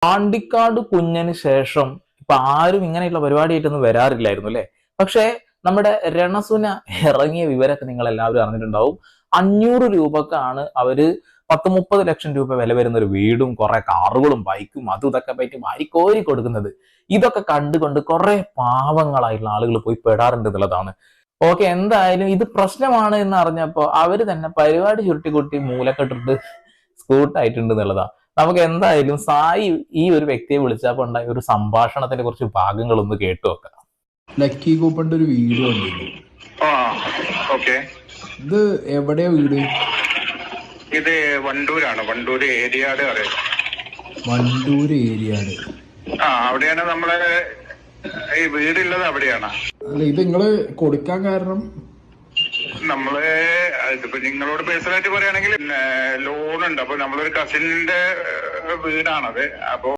പാണ്ടിക്കാട് കുഞ്ഞന് ശേഷം ഇപ്പൊ ആരും ഇങ്ങനെയുള്ള പരിപാടിയായിട്ടൊന്നും വരാറില്ലായിരുന്നു അല്ലെ. പക്ഷെ നമ്മുടെ രണസുന ഇറങ്ങിയ വിവരമൊക്കെ നിങ്ങൾ എല്ലാവരും അറിഞ്ഞിട്ടുണ്ടാവും. 500 രൂപക്കാണ് അവര് 10-30 ലക്ഷം രൂപ വില വരുന്ന ഒരു വീടും കുറെ കാറുകളും ബൈക്കും അതും ഇതൊക്കെ പറ്റി വാരിക്കോരി കൊടുക്കുന്നത്. ഇതൊക്കെ കണ്ടുകൊണ്ട് കുറെ പാവങ്ങളായിട്ടുള്ള ആളുകൾ പോയി പെടാറുണ്ട് എന്നുള്ളതാണ്. ഓക്കെ, എന്തായാലും ഇത് പ്രശ്നമാണ് എന്ന് അറിഞ്ഞപ്പോ അവര് തന്നെ പരിപാടി ചുരുട്ടിക്കുട്ടി മൂലക്കെട്ടിട്ട് സ്കൂട്ടായിട്ടുണ്ട് എന്നുള്ളതാണ്. നമുക്ക് എന്തായാലും സായി ഈ ഒരു വ്യക്തിയെ വിളിച്ചപ്പോ ഉണ്ടായ ഒരു സംഭാഷണത്തിന്റെ കുറച്ച് ഭാഗങ്ങളൊന്ന് കേട്ടു നോക്കാം. ലക്കി കൂപ്പന്റെ ഒരു വീട് കണ്ടിരുന്നു. ഇത് എവിടെയാ വീട്? ഇത് വണ്ടൂരാണ്. വണ്ടൂര് ഏരിയാട് അറിയാം. വണ്ടൂര് ഏരിയാട്. അവിടെയാണ് നമ്മളെ ഈ വീടുള്ളത്. അവിടെയാണ്. അല്ല, ഇത് നിങ്ങള് കൊടുക്കാൻ കാരണം? നമ്മള് ഇതിപ്പോ നിങ്ങളോട് പേഴ്സണലായിട്ട് പറയുകയാണെങ്കിൽ ലോൺ ഉണ്ട്. അപ്പൊ നമ്മളൊരു കസിന്റെ വീടാണത്. അപ്പൊ